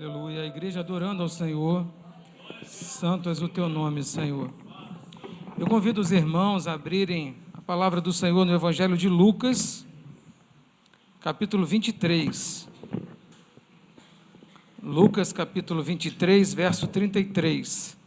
Aleluia, a igreja adorando ao Senhor. Santo és o teu nome, Senhor. Eu convido os irmãos a abrirem a palavra do Senhor no Evangelho de Lucas, capítulo 23. Lucas, capítulo 23, verso 33.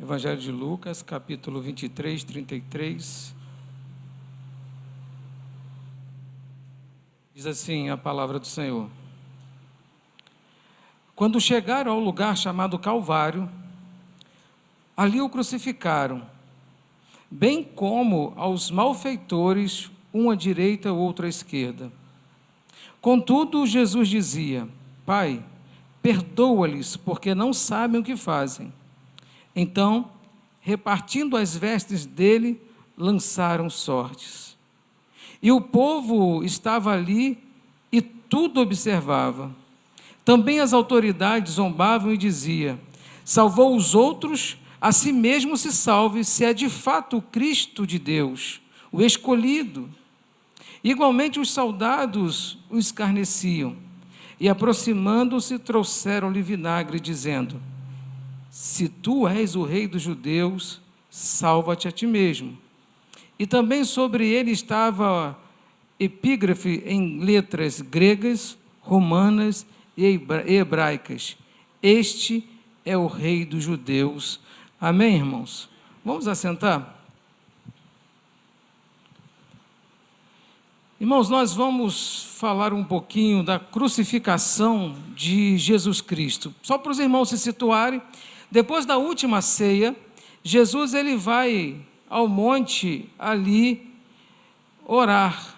Evangelho de Lucas, capítulo 23, 33. Diz assim a palavra do Senhor. Quando chegaram ao lugar chamado Calvário, ali o crucificaram, bem como aos malfeitores, um à direita e outro à esquerda. Contudo, Jesus dizia: Pai, perdoa-lhes, porque não sabem o que fazem. Então, repartindo as vestes dele, lançaram sortes. E o povo estava ali e tudo observava. Também as autoridades zombavam e diziam: salvou os outros, a si mesmo se salve, se é de fato o Cristo de Deus, o escolhido. Igualmente os soldados o escarneciam, e aproximando-se trouxeram-lhe vinagre, dizendo: se tu és o rei dos judeus, salva-te a ti mesmo. E também sobre ele estava epígrafe em letras gregas, romanas e hebraicas: este é o rei dos judeus. Amém, irmãos? Vamos assentar? Irmãos, nós vamos falar um pouquinho da crucificação de Jesus Cristo. Só para os irmãos se situarem, depois da última ceia, Jesus ele vai ao monte ali orar.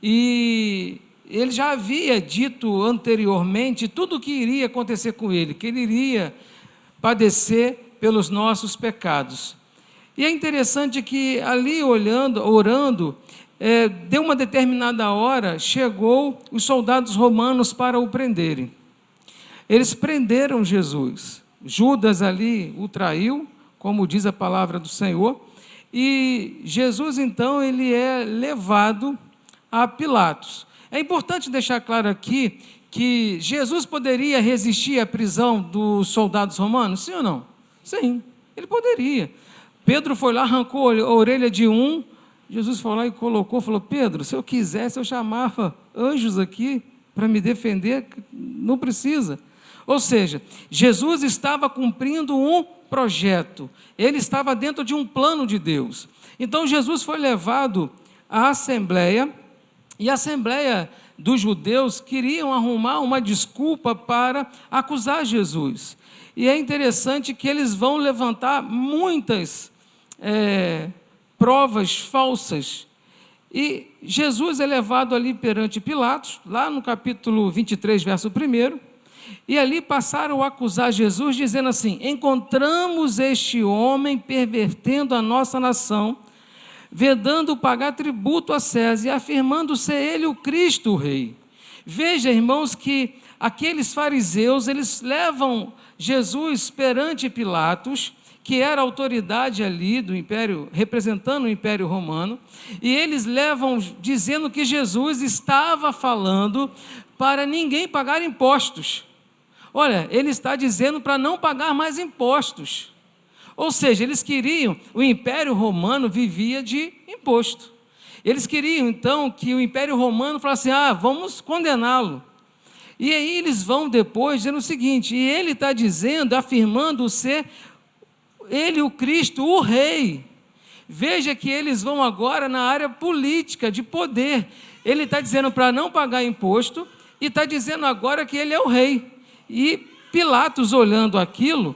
E ele já havia dito anteriormente tudo o que iria acontecer com ele, que ele iria padecer pelos nossos pecados. E é interessante que ali orando, deu uma determinada hora, chegou os soldados romanos para o prenderem. Eles prenderam Jesus. Judas ali o traiu, como diz a palavra do Senhor, e Jesus então ele é levado a Pilatos. É importante deixar claro aqui que Jesus poderia resistir à prisão dos soldados romanos, sim ou não? Sim, ele poderia. Pedro foi lá, arrancou a orelha de um, Jesus foi lá e falou: Pedro, se eu quisesse eu chamava anjos aqui para me defender, não precisa. Ou seja, Jesus estava cumprindo um projeto, ele estava dentro de um plano de Deus. Então Jesus foi levado à Assembleia, e a Assembleia dos judeus queriam arrumar uma desculpa para acusar Jesus. E é interessante que eles vão levantar muitas provas falsas. E Jesus é levado ali perante Pilatos, lá no capítulo 23, verso 1, e ali passaram a acusar Jesus, dizendo assim: encontramos este homem pervertendo a nossa nação, vedando pagar tributo a César e afirmando ser ele o Cristo, o rei. Veja, irmãos, que aqueles fariseus, eles levam Jesus perante Pilatos, que era a autoridade ali do império, representando o império romano, e eles levam dizendo que Jesus estava falando para ninguém pagar impostos. Olha, ele está dizendo para não pagar mais impostos. Ou seja, eles queriam, o Império Romano vivia de imposto. Eles queriam, então, que o Império Romano falasse: vamos condená-lo. E aí eles vão depois dizendo o seguinte, e ele está dizendo, afirmando ser ele o Cristo, o rei. Veja que eles vão agora na área política, de poder. Ele está dizendo para não pagar imposto, e está dizendo agora que ele é o rei. E Pilatos, olhando aquilo,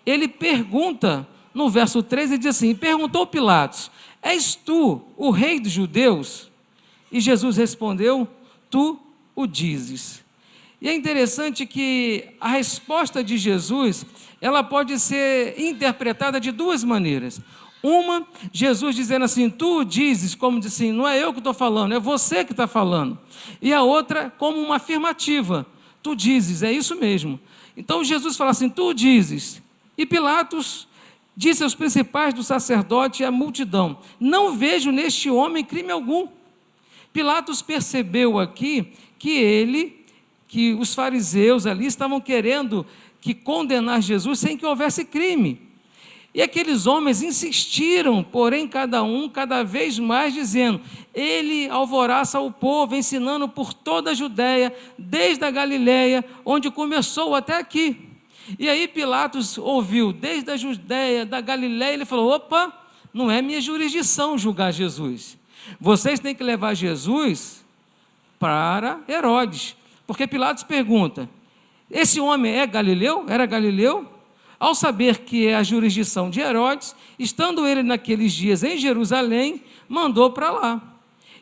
ele pergunta, no verso 13, ele diz assim: perguntou Pilatos: és tu o rei dos judeus? E Jesus respondeu: tu o dizes. E é interessante que a resposta de Jesus, ela pode ser interpretada de duas maneiras. Uma, Jesus dizendo assim: tu dizes, como diz assim, não é eu que estou falando, é você que está falando. E a outra, como uma afirmativa: tu dizes, é isso mesmo. Então Jesus fala assim, tu dizes. E Pilatos disse aos principais do sacerdote e à multidão, não vejo neste homem crime algum. Pilatos percebeu aqui que os fariseus ali estavam querendo condenar Jesus sem que houvesse crime. E aqueles homens insistiram, porém cada vez mais dizendo, ele alvoroça o povo, ensinando por toda a Judéia, desde a Galileia, onde começou até aqui. E aí Pilatos ouviu, desde a Judéia, da Galileia, ele falou, opa, não é minha jurisdição julgar Jesus. Vocês têm que levar Jesus para Herodes. Porque Pilatos pergunta, esse homem é galileu? Era galileu? Ao saber que é a jurisdição de Herodes, estando ele naqueles dias em Jerusalém, mandou para lá.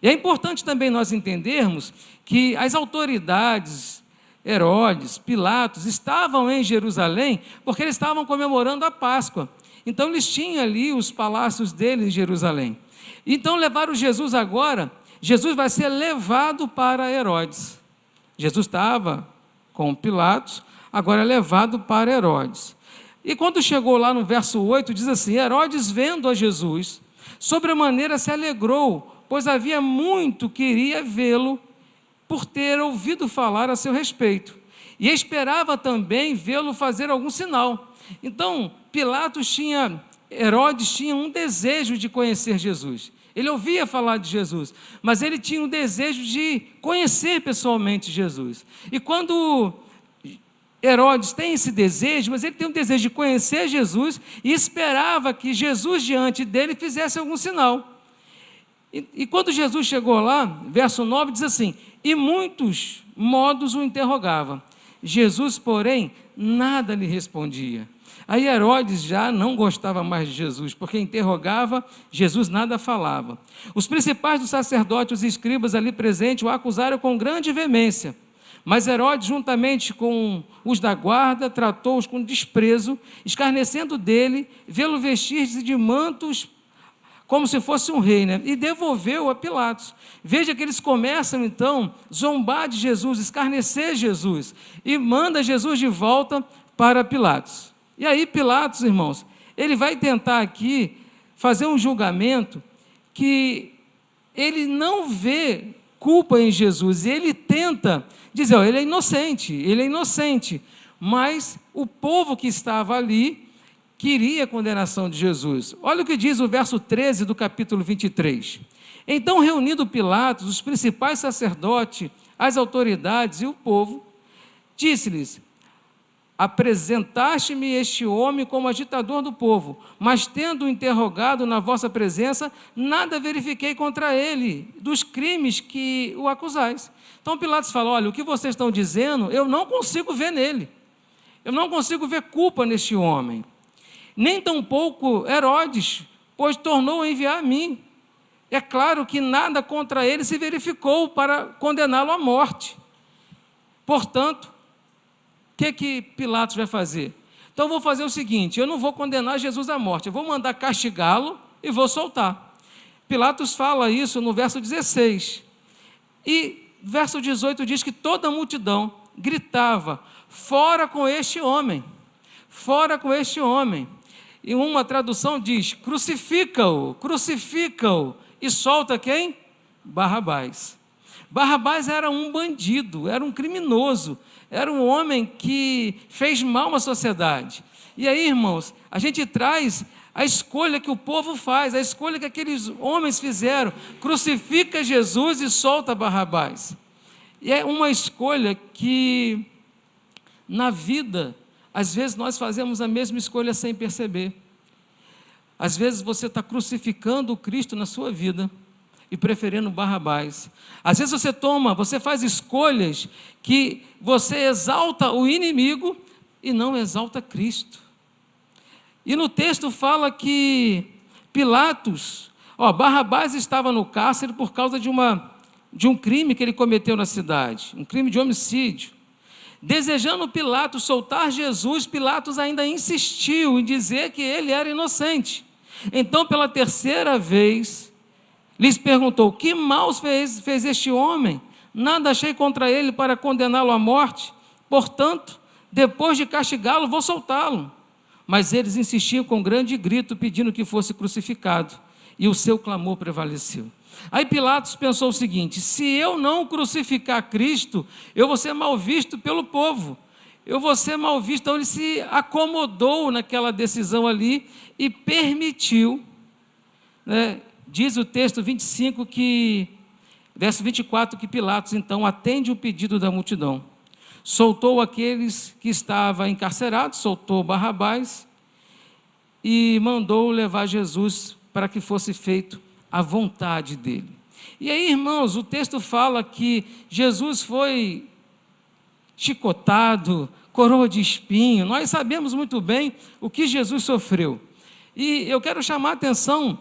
E é importante também nós entendermos que as autoridades, Herodes, Pilatos, estavam em Jerusalém porque eles estavam comemorando a Páscoa. Então eles tinham ali os palácios deles em Jerusalém. Então levaram Jesus agora, Jesus vai ser levado para Herodes. Jesus estava com Pilatos, agora é levado para Herodes. E quando chegou lá no verso 8, diz assim, Herodes vendo a Jesus, sobremaneira se alegrou, pois havia muito queria vê-lo, por ter ouvido falar a seu respeito. E esperava também vê-lo fazer algum sinal. Então, Herodes tinha um desejo de conhecer Jesus. Ele ouvia falar de Jesus, mas ele tinha um desejo de conhecer pessoalmente Jesus. E quando Herodes tem esse desejo, mas ele tem um desejo de conhecer Jesus e esperava que Jesus diante dele fizesse algum sinal. E quando Jesus chegou lá, verso 9 diz assim, e muitos modos o interrogavam. Jesus, porém, nada lhe respondia. Aí Herodes já não gostava mais de Jesus, porque interrogava, Jesus nada falava. Os principais dos sacerdotes, os escribas ali presentes, o acusaram com grande veemência. Mas Herodes, juntamente com os da guarda, tratou-os com desprezo, escarnecendo dele, vê-lo vestir-se de mantos, como se fosse um rei, né? E devolveu a Pilatos. Veja que eles começam, então, zombar de Jesus, escarnecer Jesus, e manda Jesus de volta para Pilatos. E aí Pilatos, irmãos, ele vai tentar aqui fazer um julgamento que ele não vê culpa em Jesus, e ele tenta dizer, ele é inocente, mas o povo que estava ali queria a condenação de Jesus. Olha o que diz o verso 13 do capítulo 23. Então, reunindo Pilatos, os principais sacerdotes, as autoridades e o povo, disse-lhes, apresentaste-me este homem como agitador do povo, mas tendo-o interrogado na vossa presença, nada verifiquei contra ele, dos crimes que o acusais. Então Pilatos fala, olha, o que vocês estão dizendo, eu não consigo ver nele, eu não consigo ver culpa neste homem, nem tampouco Herodes, pois tornou a enviar a mim. É claro que nada contra ele se verificou para condená-lo à morte. Portanto, o que Pilatos vai fazer? Então eu vou fazer o seguinte, eu não vou condenar Jesus à morte, eu vou mandar castigá-lo e vou soltar. Pilatos fala isso no verso 16. E verso 18 diz que toda a multidão gritava, fora com este homem, fora com este homem. E uma tradução diz, crucifica-o, e solta quem? Barrabás. Barrabás era um bandido, era um criminoso, era um homem que fez mal à sociedade. E aí, irmãos, a gente traz a escolha que o povo faz, a escolha que aqueles homens fizeram, crucifica Jesus e solta Barrabás. E é uma escolha que, na vida, às vezes nós fazemos a mesma escolha sem perceber. Às vezes você está crucificando o Cristo na sua vida e preferindo Barrabás. Às vezes você faz escolhas que você exalta o inimigo e não exalta Cristo. E no texto fala que Pilatos, Barrabás estava no cárcere por causa de um crime que ele cometeu na cidade, um crime de homicídio. Desejando Pilatos soltar Jesus, Pilatos ainda insistiu em dizer que ele era inocente. Então, pela terceira vez, lhes perguntou, que mal fez este homem? Nada achei contra ele para condená-lo à morte. Portanto, depois de castigá-lo, vou soltá-lo. Mas eles insistiam com grande grito, pedindo que fosse crucificado. E o seu clamor prevaleceu. Aí Pilatos pensou o seguinte: se eu não crucificar Cristo, eu vou ser mal visto pelo povo. Eu vou ser mal visto. Então ele se acomodou naquela decisão ali e permitiu, né? Diz o texto 25 verso 24, que Pilatos então atende o pedido da multidão. Soltou aqueles que estavam encarcerados, soltou Barrabás e mandou levar Jesus para que fosse feito a vontade dele. E aí, irmãos, o texto fala que Jesus foi chicotado, coroa de espinho. Nós sabemos muito bem o que Jesus sofreu. E eu quero chamar a atenção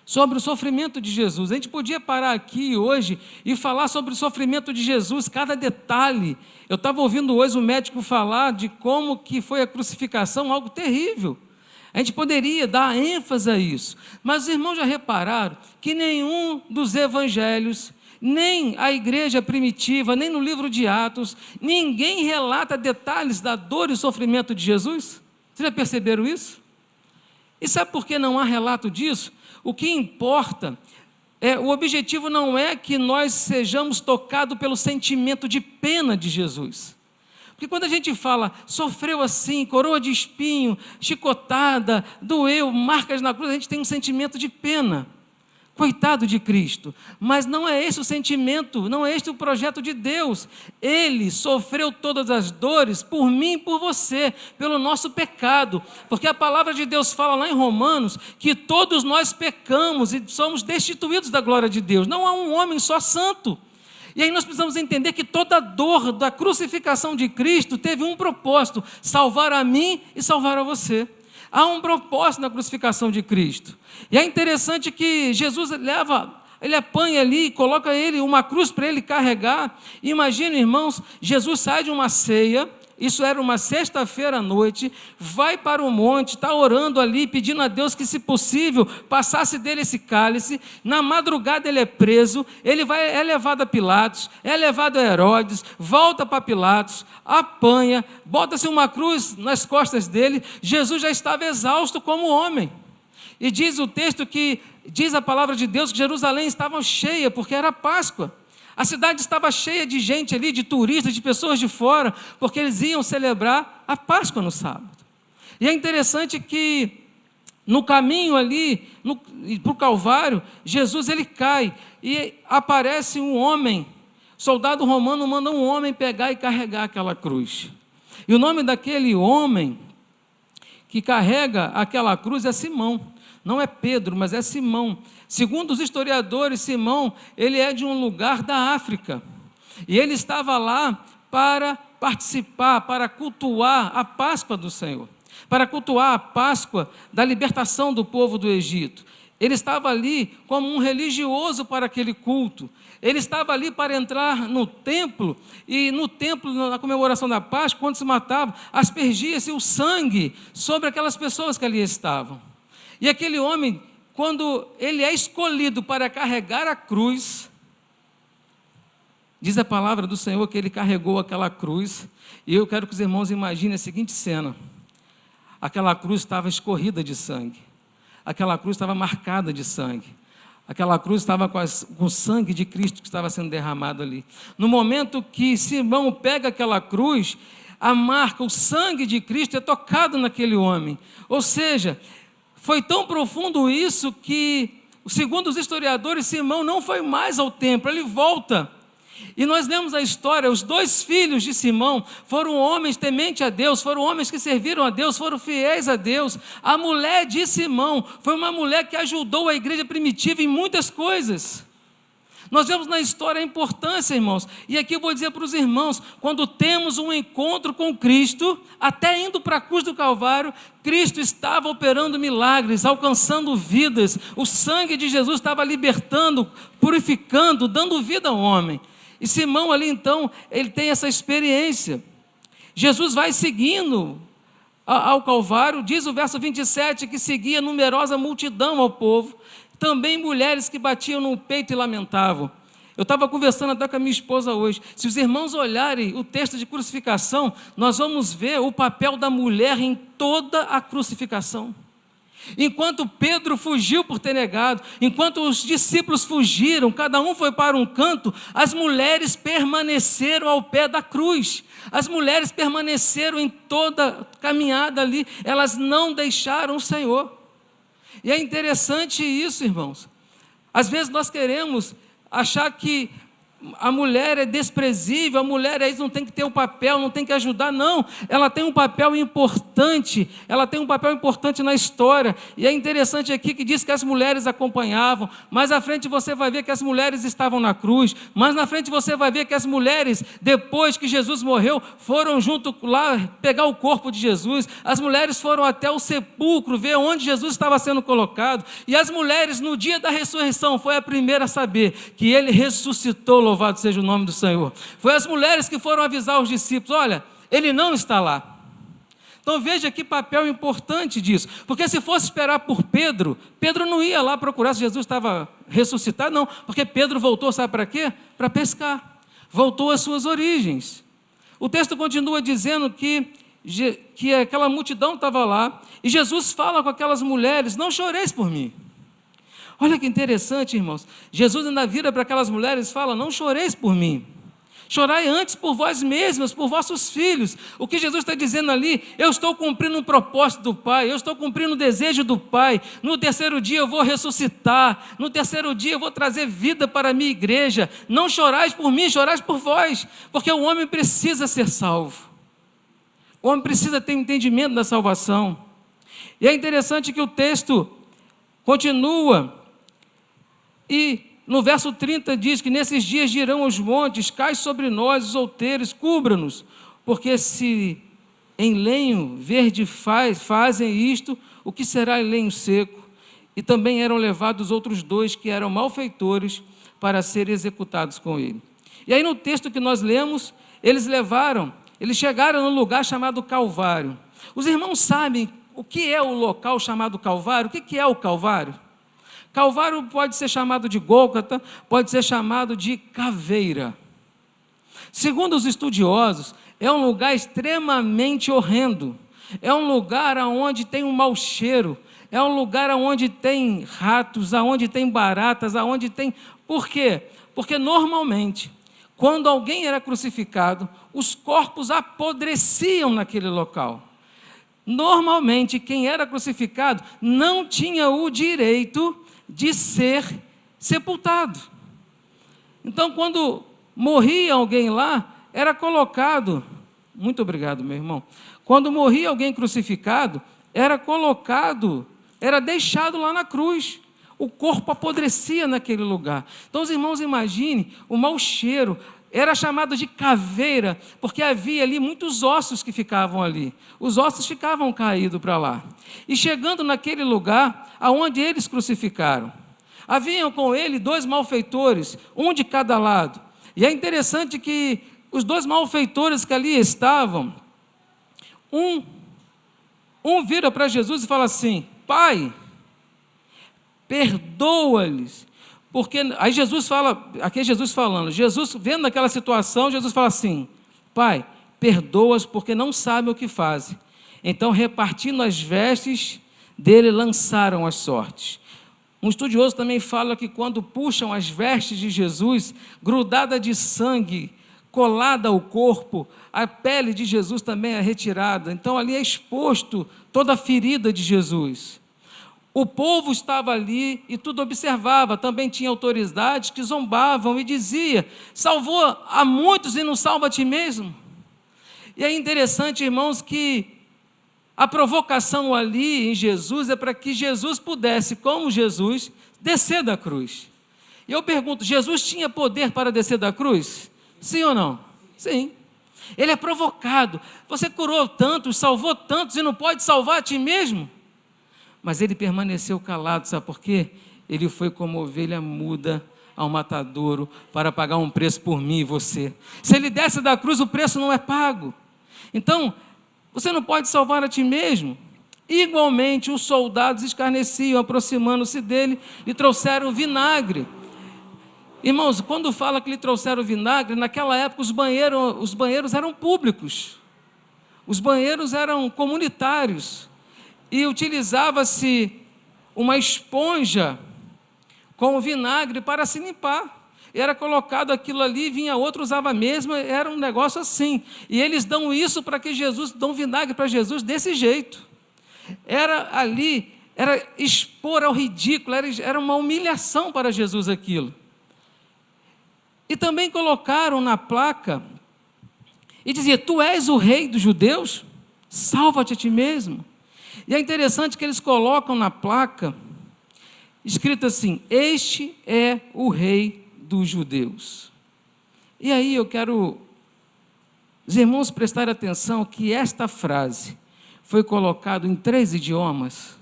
sobre o sofrimento de Jesus. A gente podia parar aqui hoje e falar sobre o sofrimento de Jesus, cada detalhe. Eu estava ouvindo hoje um médico falar de como que foi a crucificação, algo terrível. A gente poderia dar ênfase a isso. Mas os irmãos já repararam que nenhum dos evangelhos, nem a igreja primitiva, nem no livro de Atos, ninguém relata detalhes da dor e sofrimento de Jesus? Vocês já perceberam isso? E sabe por que não há relato disso? O que importa, o objetivo não é que nós sejamos tocados pelo sentimento de pena de Jesus. Porque quando a gente fala, sofreu assim, coroa de espinho, chicotada, doeu, marcas na cruz, a gente tem um sentimento de pena. Coitado de Cristo. Mas não é esse o sentimento, não é este o projeto de Deus. Ele sofreu todas as dores por mim e por você, pelo nosso pecado. Porque a palavra de Deus fala lá em Romanos que todos nós pecamos e somos destituídos da glória de Deus. Não há um homem só santo. E aí nós precisamos entender que toda a dor da crucificação de Cristo teve um propósito: salvar a mim e salvar a você. Há um propósito na crucificação de Cristo. E é interessante que Jesus ele apanha ali, coloca ele uma cruz para ele carregar. Imagina, irmãos, Jesus sai de uma ceia, isso era uma sexta-feira à noite, vai para o monte, está orando ali, pedindo a Deus que, se possível, passasse dele esse cálice. Na madrugada ele é preso, é levado a Pilatos, é levado a Herodes, volta para Pilatos, apanha, bota-se uma cruz nas costas dele. Jesus já estava exausto como homem. E diz o texto diz a palavra de Deus, que Jerusalém estava cheia, porque era Páscoa. A cidade estava cheia de gente ali, de turistas, de pessoas de fora, porque eles iam celebrar a Páscoa no sábado. E é interessante que no caminho ali, para o Calvário, Jesus ele cai e aparece um homem. Soldado romano manda um homem pegar e carregar aquela cruz. E o nome daquele homem que carrega aquela cruz é Simão. Não é Pedro, mas é Simão. Segundo os historiadores, Simão, ele é de um lugar da África. E ele estava lá para participar, para cultuar a Páscoa do Senhor, para cultuar a Páscoa da libertação do povo do Egito. Ele estava ali como um religioso para aquele culto. Ele estava ali para entrar no templo, e no templo, na comemoração da Páscoa, quando se matava, aspergia-se o sangue sobre aquelas pessoas que ali estavam. E aquele homem, quando ele é escolhido para carregar a cruz, diz a palavra do Senhor que ele carregou aquela cruz, e eu quero que os irmãos imaginem a seguinte cena: aquela cruz estava escorrida de sangue, aquela cruz estava marcada de sangue, aquela cruz estava com o sangue de Cristo que estava sendo derramado ali. No momento que Simão pega aquela cruz, a marca, o sangue de Cristo é tocado naquele homem. Ou seja, foi tão profundo isso que, segundo os historiadores, Simão não foi mais ao templo, ele volta. E nós lemos a história, os dois filhos de Simão foram homens tementes a Deus, foram homens que serviram a Deus, foram fiéis a Deus. A mulher de Simão foi uma mulher que ajudou a igreja primitiva em muitas coisas. Nós vemos na história a importância, irmãos, e aqui eu vou dizer para os irmãos, quando temos um encontro com Cristo, até indo para a cruz do Calvário, Cristo estava operando milagres, alcançando vidas, o sangue de Jesus estava libertando, purificando, dando vida ao homem. E Simão ali então, ele tem essa experiência. Jesus vai seguindo ao Calvário, diz o verso 27, que seguia numerosa multidão ao povo, também mulheres que batiam no peito e lamentavam. Eu estava conversando até com a minha esposa hoje. Se os irmãos olharem o texto de crucificação, nós vamos ver o papel da mulher em toda a crucificação. Enquanto Pedro fugiu por ter negado, enquanto os discípulos fugiram, cada um foi para um canto, as mulheres permaneceram ao pé da cruz. As mulheres permaneceram em toda a caminhada ali, elas não deixaram o Senhor. E é interessante isso, irmãos. Às vezes nós queremos achar que a mulher é desprezível, a mulher não tem que ter um papel, não tem que ajudar, não. Ela tem um papel importante, ela tem um papel importante na história. E é interessante aqui que diz que as mulheres acompanhavam. Mais à frente você vai ver que as mulheres estavam na cruz. Mais na frente você vai ver que as mulheres, depois que Jesus morreu, foram junto lá pegar o corpo de Jesus. As mulheres foram até o sepulcro, ver onde Jesus estava sendo colocado. E as mulheres, no dia da ressurreição, foi a primeira a saber que ele ressuscitou. Louvado seja o nome do Senhor. Foi as mulheres que foram avisar os discípulos: olha, ele não está lá. Então veja que papel importante disso, porque se fosse esperar por Pedro, Pedro não ia lá procurar se Jesus estava ressuscitado, não, porque Pedro voltou, sabe para quê? Para pescar, voltou às suas origens. O texto continua dizendo que aquela multidão estava lá, e Jesus fala com aquelas mulheres: não choreis por mim. Olha que interessante, irmãos. Jesus ainda vira para aquelas mulheres e fala: não choreis por mim. Chorai antes por vós mesmas, por vossos filhos. O que Jesus está dizendo ali: eu estou cumprindo um propósito do Pai, eu estou cumprindo o desejo do Pai. No terceiro dia eu vou ressuscitar, no terceiro dia eu vou trazer vida para a minha igreja. Não chorais por mim, chorais por vós, porque o homem precisa ser salvo. O homem precisa ter entendimento da salvação. E é interessante que o texto continua. E no verso 30 diz que nesses dias dirão os montes: cai sobre nós os outeiros, cubra-nos, porque se em lenho verde fazem isto, o que será em lenho seco? E também eram levados outros dois que eram malfeitores para serem executados com ele. E aí no texto que nós lemos, eles chegaram num lugar chamado Calvário. Os irmãos sabem o que é o local chamado Calvário? O que é o Calvário? Calvário pode ser chamado de Gólgota, pode ser chamado de caveira. Segundo os estudiosos, é um lugar extremamente horrendo. É um lugar onde tem um mau cheiro. É um lugar onde tem ratos, onde tem baratas, onde tem... Por quê? Porque normalmente, quando alguém era crucificado, os corpos apodreciam naquele local. Normalmente, quem era crucificado não tinha o direito de ser sepultado. Então, quando morria alguém lá, era colocado... Muito obrigado, meu irmão. Quando morria alguém crucificado, era deixado lá na cruz. O corpo apodrecia naquele lugar. Então, os irmãos, imaginem o mau cheiro. Era chamado de caveira, porque havia ali muitos ossos que ficavam ali. Os ossos ficavam caídos para lá. E chegando naquele lugar, aonde eles crucificaram, haviam com ele 2 malfeitores, um de cada lado. E é interessante que os 2 malfeitores que ali estavam, um vira para Jesus e fala assim: Pai, perdoa-lhes. Porque aí Jesus fala, aqui é Jesus falando, Jesus vendo aquela situação, Jesus fala assim: Pai, perdoa-os porque não sabem o que fazem. Então, repartindo as vestes dele, lançaram as sortes. Um estudioso também fala que quando puxam as vestes de Jesus, grudada de sangue, colada ao corpo, a pele de Jesus também é retirada. Então, ali é exposto toda a ferida de Jesus. O povo estava ali e tudo observava. Também tinha autoridades que zombavam e dizia: salvou a muitos e não salva a ti mesmo. E é interessante, irmãos, que a provocação ali em Jesus é para que Jesus pudesse, como Jesus, descer da cruz. E eu pergunto: Jesus tinha poder para descer da cruz? Sim ou não? Sim. Ele é provocado. Você curou tantos, salvou tantos e não pode salvar a ti mesmo? Mas ele permaneceu calado, sabe por quê? Ele foi como ovelha muda ao matadouro para pagar um preço por mim e você. Se ele desce da cruz, o preço não é pago. Então, você não pode salvar a ti mesmo. Igualmente, os soldados escarneciam, aproximando-se dele, e trouxeram vinagre. Irmãos, quando fala que lhe trouxeram vinagre, naquela época os banheiros eram públicos, os banheiros eram comunitários, e utilizava-se uma esponja com vinagre para se limpar. Era colocado aquilo ali, vinha outro, usava a mesma, era um negócio assim. E eles dão isso para que Jesus, dão vinagre para Jesus desse jeito. Era ali, era expor ao ridículo, era uma humilhação para Jesus aquilo. E também colocaram na placa, e dizia: tu és o rei dos judeus? Salva-te a ti mesmo. E é interessante que eles colocam na placa, escrito assim: este é o rei dos judeus. E aí eu quero os irmãos prestarem atenção que esta frase foi colocada em 3 idiomas.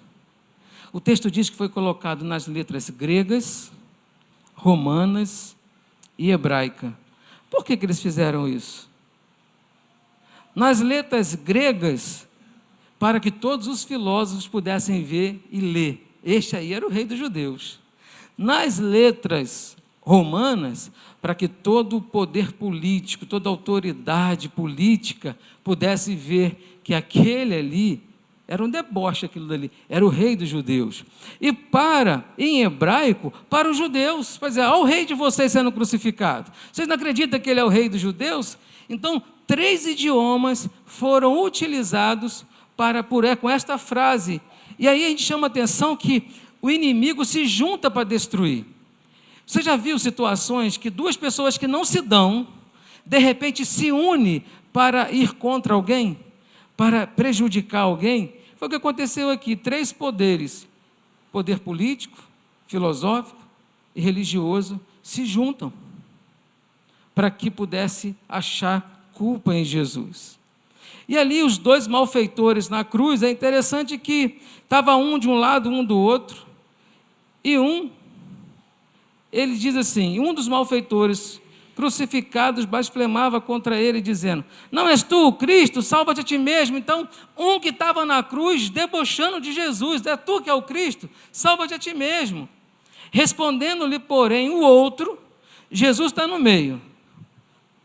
O texto diz que foi colocado nas letras gregas, romanas e hebraica. Por que eles fizeram isso? Nas letras gregas, para que todos os filósofos pudessem ver e ler. Este aí era o rei dos judeus. Nas letras romanas, para que todo o poder político, toda a autoridade política pudesse ver que aquele ali era um deboche, aquilo dali, era o rei dos judeus. E em hebraico, para os judeus, para dizer: olha o rei de vocês sendo crucificado. Vocês não acreditam que ele é o rei dos judeus? Então, 3 idiomas foram utilizados com esta frase. E aí a gente chama a atenção que o inimigo se junta para destruir. Você já viu situações que 2 pessoas que não se dão, de repente se unem para ir contra alguém, para prejudicar alguém? Foi o que aconteceu aqui. 3 poderes, poder político, filosófico e religioso, se juntam para que pudesse achar culpa em Jesus. E ali os 2 malfeitores na cruz, é interessante que estava um de um lado, um do outro, e ele diz assim: um dos malfeitores crucificados blasfemava contra ele, dizendo: não és tu o Cristo? Salva-te a ti mesmo. Então, um que estava na cruz, debochando de Jesus: é tu que é o Cristo? Salva-te a ti mesmo. Respondendo-lhe, porém, o outro, Jesus está no meio,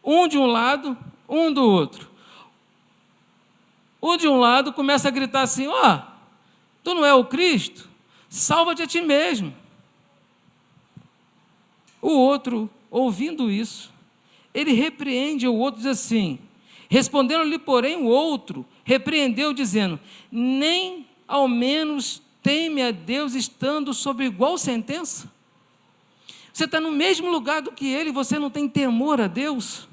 um de um lado, um do outro. O de um lado começa a gritar assim: tu não é o Cristo? Salva-te a ti mesmo. O outro, ouvindo isso, ele repreende o outro, diz assim: respondendo-lhe, porém, o outro repreendeu, dizendo: nem ao menos teme a Deus, estando sob igual sentença? Você está no mesmo lugar do que ele, e você não tem temor a Deus?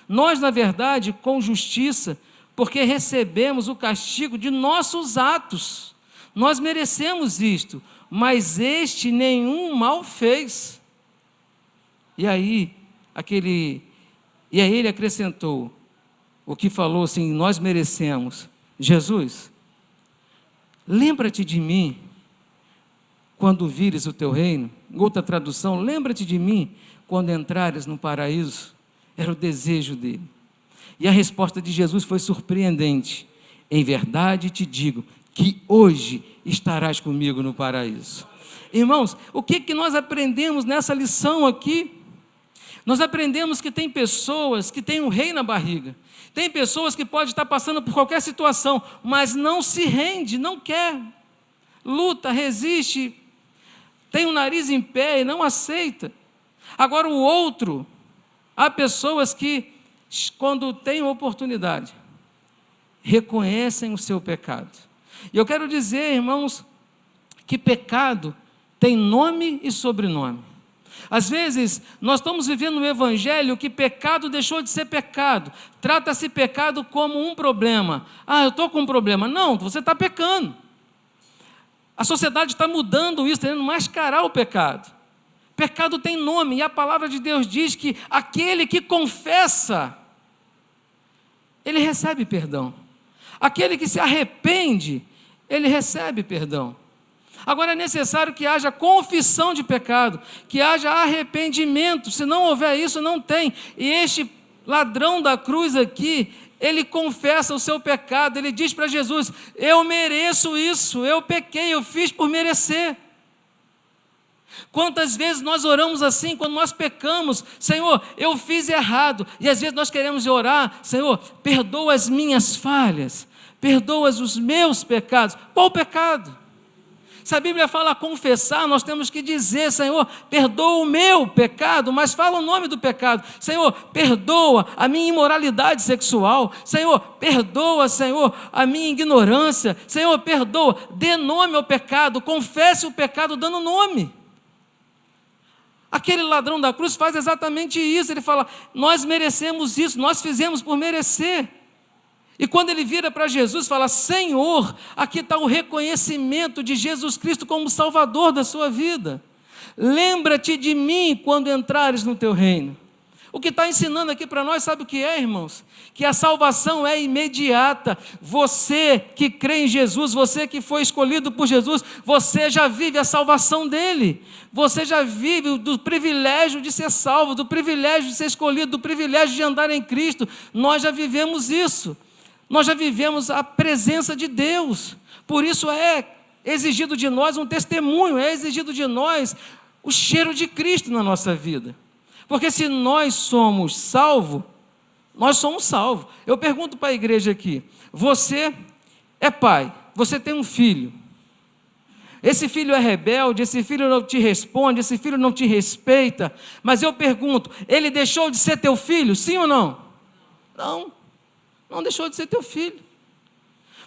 Nós, na verdade, com justiça, porque recebemos o castigo de nossos atos, nós merecemos isto, mas este nenhum mal fez. E aí ele acrescentou o que falou assim: nós merecemos. Jesus, lembra-te de mim quando vires o teu reino. Em outra tradução, lembra-te de mim quando entrares no paraíso. Era o desejo dele. E a resposta de Jesus foi surpreendente: em verdade te digo que hoje estarás comigo no paraíso. Irmãos, o que nós aprendemos nessa lição aqui? Nós aprendemos que tem pessoas que têm um rei na barriga. Tem pessoas que podem estar passando por qualquer situação, mas não se rende, não quer. Luta, resiste, tem o nariz em pé e não aceita. Agora o outro, há pessoas que, quando têm oportunidade, reconhecem o seu pecado. E eu quero dizer, irmãos, que pecado tem nome e sobrenome. Às vezes, nós estamos vivendo um evangelho que pecado deixou de ser pecado. Trata-se pecado como um problema. Eu estou com um problema. Não, você está pecando. A sociedade está mudando isso, tentando mascarar o pecado. Pecado tem nome, e a palavra de Deus diz que aquele que confessa, ele recebe perdão. Aquele que se arrepende, ele recebe perdão. Agora é necessário que haja confissão de pecado, que haja arrependimento. Se não houver isso, não tem. E este ladrão da cruz aqui, ele confessa o seu pecado, ele diz para Jesus: eu mereço isso, eu pequei, eu fiz por merecer. Quantas vezes nós oramos assim, quando nós pecamos: Senhor, eu fiz errado. E às vezes nós queremos orar: Senhor, perdoa as minhas falhas, perdoa os meus pecados. Qual pecado? Se a Bíblia fala confessar, nós temos que dizer: Senhor, perdoa o meu pecado, mas fala o nome do pecado. Senhor, perdoa a minha imoralidade sexual. Senhor, perdoa, Senhor, a minha ignorância. Senhor, perdoa, dê nome ao pecado, confesse o pecado dando nome. Aquele ladrão da cruz faz exatamente isso. Ele fala: nós merecemos isso, nós fizemos por merecer. E quando ele vira para Jesus, fala: Senhor, aqui está o reconhecimento de Jesus Cristo como Salvador da sua vida. Lembra-te de mim quando entrares no teu reino. O que está ensinando aqui para nós, sabe o que é, irmãos? Que a salvação é imediata. Você que crê em Jesus, você que foi escolhido por Jesus, você já vive a salvação dele. Você já vive do privilégio de ser salvo, do privilégio de ser escolhido, do privilégio de andar em Cristo. Nós já vivemos isso. Nós já vivemos a presença de Deus. Por isso é exigido de nós um testemunho, é exigido de nós o cheiro de Cristo na nossa vida. Porque se nós somos salvos, nós somos salvos. Eu pergunto para a igreja aqui: você é pai, você tem um filho. Esse filho é rebelde, esse filho não te responde, esse filho não te respeita. Mas eu pergunto: ele deixou de ser teu filho, sim ou não? Não deixou de ser teu filho.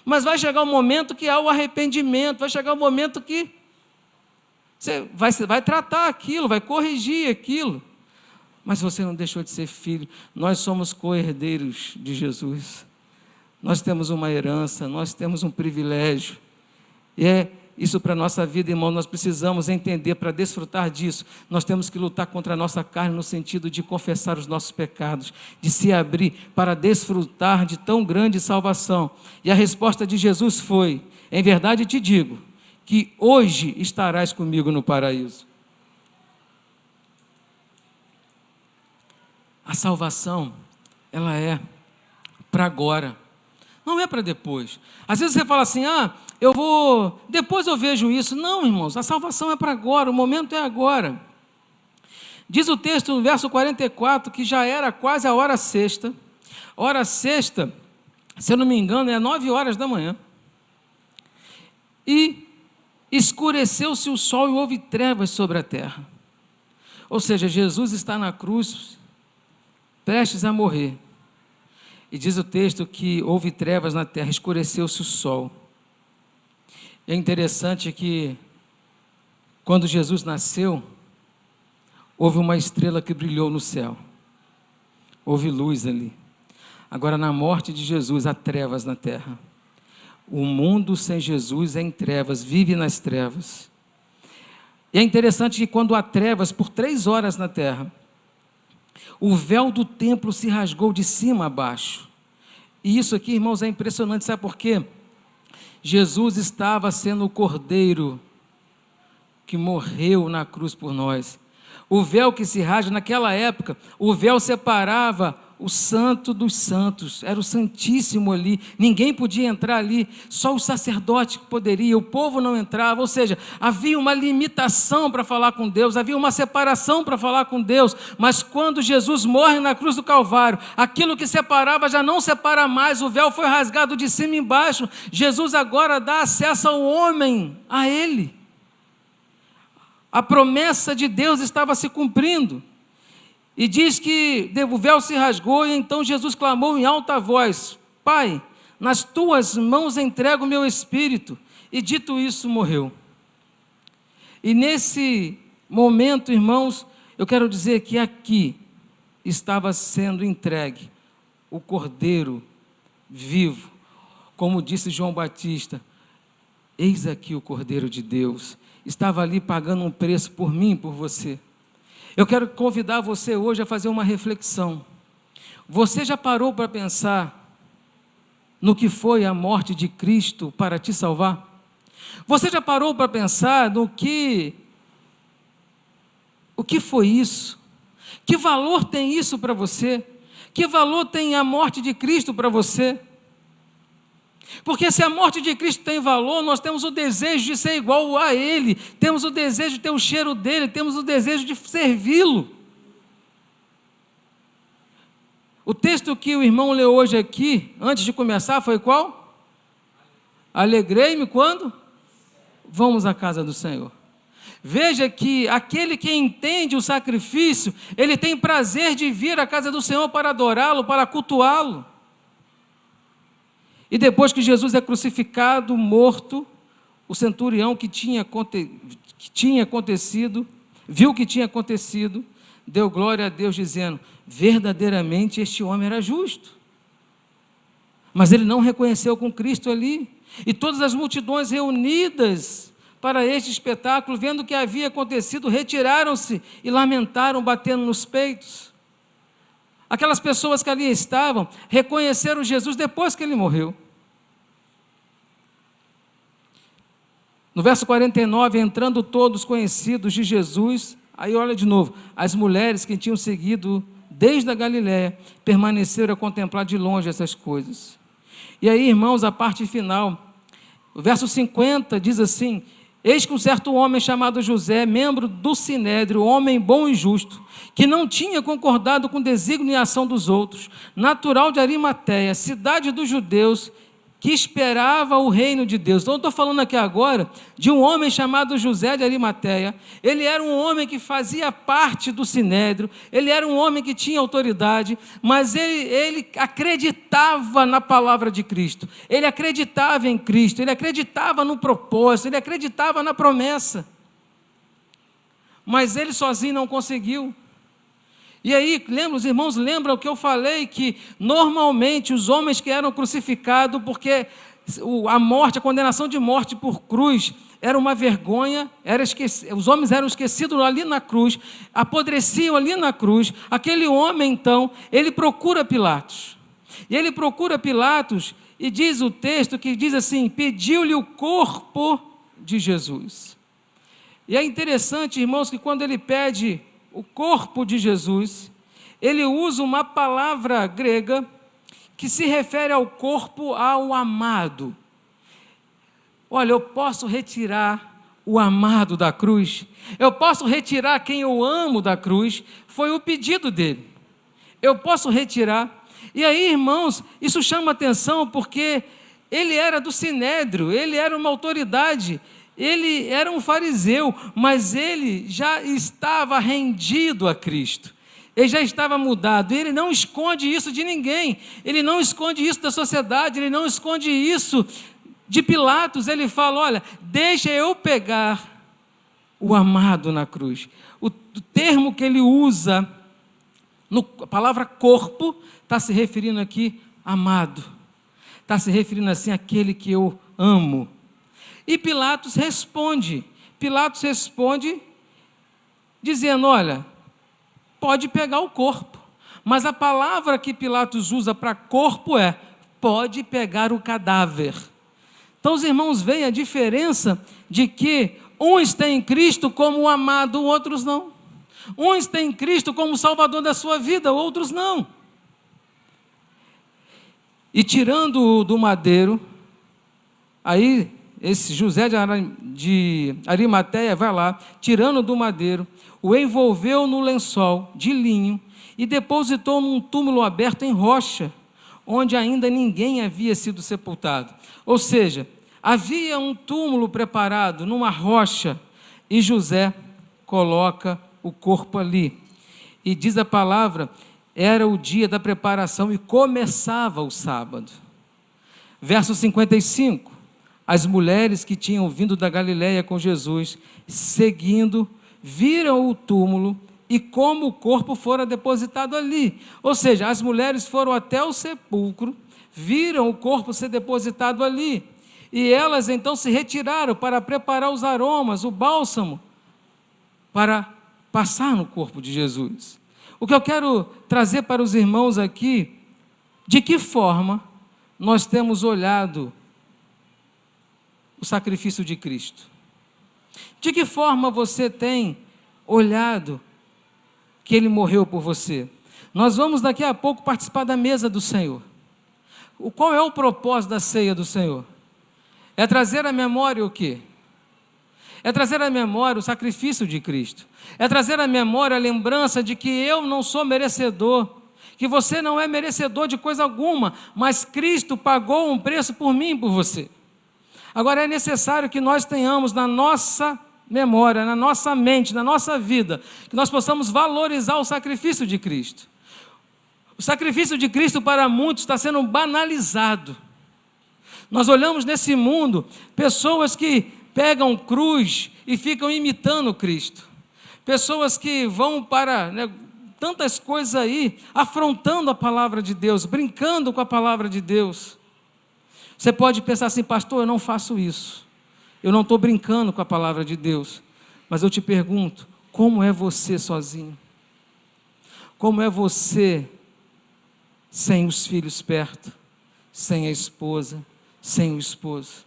Mas vai chegar um momento que há o arrependimento, vai chegar um momento que você vai tratar aquilo, vai corrigir aquilo. Mas você não deixou de ser filho. Nós somos co-herdeiros de Jesus. Nós temos uma herança, nós temos um privilégio. E é isso para a nossa vida, irmão. Nós precisamos entender, para desfrutar disso, nós temos que lutar contra a nossa carne no sentido de confessar os nossos pecados, de se abrir para desfrutar de tão grande salvação. E a resposta de Jesus foi: em verdade te digo, que hoje estarás comigo no paraíso. A salvação, ela é para agora, não é para depois. Às vezes você fala assim: depois eu vejo isso. Não, irmãos, a salvação é para agora, o momento é agora. Diz o texto no verso 44 que já era quase a hora sexta. Hora sexta, se eu não me engano, é 9 horas da manhã. E escureceu-se o sol e houve trevas sobre a terra. Ou seja, Jesus está na cruz, prestes a morrer. E diz o texto que houve trevas na terra, escureceu-se o sol. É interessante que, quando Jesus nasceu, houve uma estrela que brilhou no céu. Houve luz ali. Agora, na morte de Jesus, há trevas na terra. O mundo sem Jesus é em trevas, vive nas trevas. E é interessante que, quando há trevas por 3 horas na terra, o véu do templo se rasgou de cima a baixo. E isso aqui, irmãos, é impressionante. Sabe por quê? Jesus estava sendo o cordeiro que morreu na cruz por nós. O véu que se rasga, naquela época, o véu separava o santo dos santos, era o santíssimo ali, ninguém podia entrar ali, só o sacerdote poderia, o povo não entrava. Ou seja, havia uma limitação para falar com Deus, havia uma separação para falar com Deus. Mas quando Jesus morre na cruz do Calvário, aquilo que separava já não separa mais, o véu foi rasgado de cima e embaixo. Jesus agora dá acesso ao homem, a Ele. A promessa de Deus estava se cumprindo. E diz que o véu se rasgou, e então Jesus clamou em alta voz: Pai, nas tuas mãos entrego o meu espírito. E dito isso, morreu. E nesse momento, irmãos, eu quero dizer que aqui estava sendo entregue o Cordeiro vivo. Como disse João Batista: eis aqui o Cordeiro de Deus. Estava ali pagando um preço por mim e por você. Eu quero convidar você hoje a fazer uma reflexão. Você já parou para pensar no que foi a morte de Cristo para te salvar? Você já parou para pensar o que foi isso? Que valor tem isso para você? Que valor tem a morte de Cristo para você? Porque se a morte de Cristo tem valor, nós temos o desejo de ser igual a Ele, temos o desejo de ter o cheiro dEle, temos o desejo de servi-lo. O texto que o irmão leu hoje aqui, antes de começar, foi qual? Alegrei-me quando? Vamos à casa do Senhor. Veja que aquele que entende o sacrifício, ele tem prazer de vir à casa do Senhor para adorá-lo, para cultuá-lo. E depois que Jesus é crucificado, morto, o centurião que tinha acontecido, viu o que tinha acontecido, deu glória a Deus, dizendo: verdadeiramente este homem era justo. Mas ele não reconheceu com Cristo ali. E todas as multidões reunidas para este espetáculo, vendo o que havia acontecido, retiraram-se e lamentaram, batendo nos peitos. Aquelas pessoas que ali estavam reconheceram Jesus depois que ele morreu. No verso 49, entrando todos conhecidos de Jesus, aí olha de novo, as mulheres que tinham seguido desde a Galiléia permaneceram a contemplar de longe essas coisas. E aí, irmãos, a parte final, o verso 50 diz assim: eis que um certo homem chamado José, membro do Sinédrio, homem bom e justo, que não tinha concordado com o desígnio e ação dos outros, natural de Arimateia, cidade dos judeus, que esperava o reino de Deus. Então, eu estou falando aqui agora de um homem chamado José de Arimateia. Ele era um homem que fazia parte do Sinédrio, ele era um homem que tinha autoridade, mas ele acreditava na palavra de Cristo, ele acreditava em Cristo, ele acreditava no propósito, ele acreditava na promessa. Mas ele sozinho não conseguiu. E aí, os irmãos lembram o que eu falei, que normalmente os homens que eram crucificados, porque a morte, a condenação de morte por cruz era uma vergonha, os homens eram esquecidos ali na cruz, apodreciam ali na cruz. Aquele homem, então, ele procura Pilatos. E ele procura Pilatos e diz o texto que diz assim: pediu-lhe o corpo de Jesus. E é interessante, irmãos, que quando ele pede o corpo de Jesus, ele usa uma palavra grega que se refere ao corpo, ao amado. Olha, eu posso retirar o amado da cruz, eu posso retirar quem eu amo da cruz, foi o pedido dele. Eu posso retirar. E aí, irmãos, isso chama atenção porque ele era do Sinédrio, ele era uma autoridade, ele era um fariseu, mas ele já estava rendido a Cristo. Ele já estava mudado. Ele não esconde isso de ninguém. Ele não esconde isso da sociedade. Ele não esconde isso de Pilatos. Ele fala: olha, deixa eu pegar o amado na cruz. O termo que ele usa, a palavra corpo, está se referindo aqui amado. Está se referindo assim àquele que eu amo. E Pilatos responde dizendo: olha, pode pegar o corpo. Mas a palavra que Pilatos usa para corpo é: pode pegar o cadáver. Então os irmãos veem a diferença de que uns têm Cristo como o amado, outros não. Uns têm Cristo como o Salvador da sua vida, outros não. E tirando-o do madeiro, aí esse José de Arimateia vai lá, tirando do madeiro, o envolveu no lençol de linho e depositou num túmulo aberto em rocha, onde ainda ninguém havia sido sepultado. Ou seja, havia um túmulo preparado numa rocha e José coloca o corpo ali. E diz a palavra, era o dia da preparação e começava o sábado. Verso 55. As mulheres que tinham vindo da Galiléia com Jesus, seguindo, viram o túmulo e como o corpo fora depositado ali. Ou seja, as mulheres foram até o sepulcro, viram o corpo ser depositado ali. E elas então se retiraram para preparar os aromas, o bálsamo, para passar no corpo de Jesus. O que eu quero trazer para os irmãos aqui, de que forma nós temos olhado o sacrifício de Cristo? De que forma você tem olhado que Ele morreu por você? Nós vamos daqui a pouco participar da mesa do Senhor. Qual é o propósito da ceia do Senhor? É trazer à memória o quê? É trazer à memória o sacrifício de Cristo. É trazer à memória a lembrança de que eu não sou merecedor, que você não é merecedor de coisa alguma, mas Cristo pagou um preço por mim e por você. Agora é necessário que nós tenhamos na nossa memória, na nossa mente, na nossa vida, que nós possamos valorizar o sacrifício de Cristo. O sacrifício de Cristo para muitos está sendo banalizado. Nós olhamos nesse mundo pessoas que pegam cruz e ficam imitando Cristo. Pessoas que vão para tantas coisas aí, afrontando a palavra de Deus, brincando com a palavra de Deus. Você pode pensar assim, pastor, eu não faço isso. Eu não estou brincando com a palavra de Deus. Mas eu te pergunto, como é você sozinho? Como é você sem os filhos perto, sem a esposa, sem o esposo?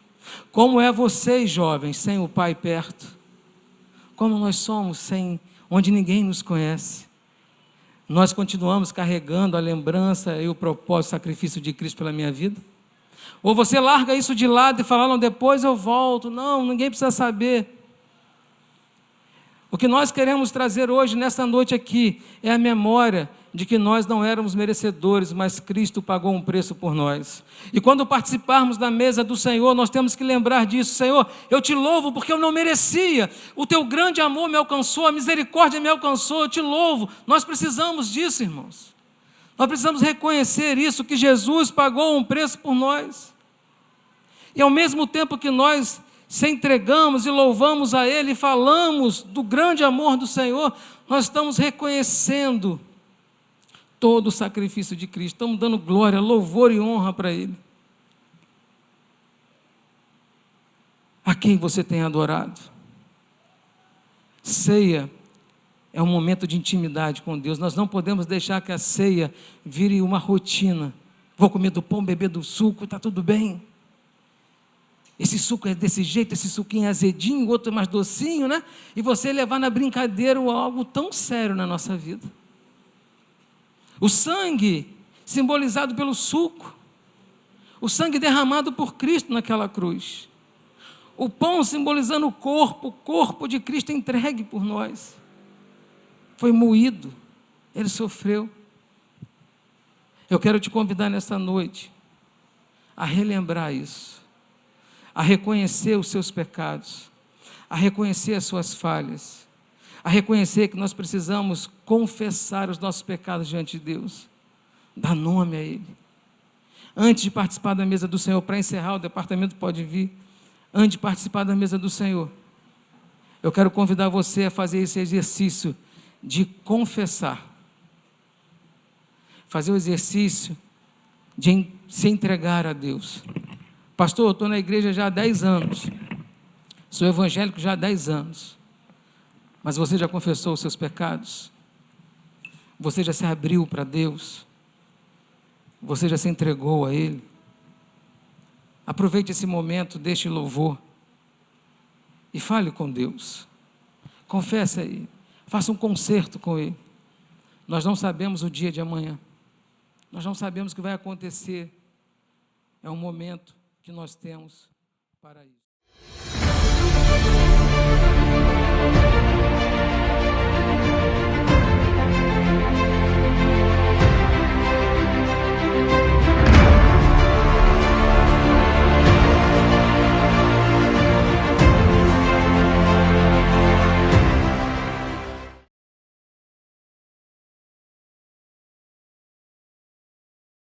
Como é vocês, jovens, sem o pai perto? Como nós somos sem onde ninguém nos conhece? Nós continuamos carregando a lembrança e o propósito, o sacrifício de Cristo pela minha vida? Ou você larga isso de lado e fala, não, depois eu volto. Não, ninguém precisa saber. O que nós queremos trazer hoje, nessa noite aqui, é a memória de que nós não éramos merecedores, mas Cristo pagou um preço por nós. E quando participarmos da mesa do Senhor, nós temos que lembrar disso. Senhor, eu te louvo porque eu não merecia. O teu grande amor me alcançou, a misericórdia me alcançou, eu te louvo. Nós precisamos disso, irmãos. Nós precisamos reconhecer isso, que Jesus pagou um preço por nós. E ao mesmo tempo que nós se entregamos e louvamos a Ele, e falamos do grande amor do Senhor, nós estamos reconhecendo todo o sacrifício de Cristo, estamos dando glória, louvor e honra para Ele. A quem você tem adorado? Ceia é um momento de intimidade com Deus. Nós não podemos deixar que a ceia vire uma rotina. Vou comer do pão, beber do suco, está tudo bem. Esse suco é desse jeito, esse suquinho é azedinho, o outro é mais docinho, né? E você levar na brincadeira algo tão sério na nossa vida. O sangue simbolizado pelo suco. O sangue derramado por Cristo naquela cruz. O pão simbolizando o corpo de Cristo entregue por nós. Foi moído, Ele sofreu. Eu quero te convidar nesta noite a relembrar isso. A reconhecer os seus pecados, a reconhecer as suas falhas, a reconhecer que nós precisamos confessar os nossos pecados diante de Deus, dar nome a Ele. Antes de participar da mesa do Senhor, para encerrar, o departamento pode vir, antes de participar da mesa do Senhor, eu quero convidar você a fazer esse exercício de confessar, fazer o exercício de se entregar a Deus. Pastor, eu estou na igreja já há 10 anos, sou evangélico já há 10 anos, mas você já confessou os seus pecados? Você já se abriu para Deus? Você já se entregou a Ele? Aproveite esse momento deste louvor e fale com Deus. Confesse aí, faça um concerto com Ele. Nós não sabemos o dia de amanhã, nós não sabemos o que vai acontecer, é um momento que nós temos para isso.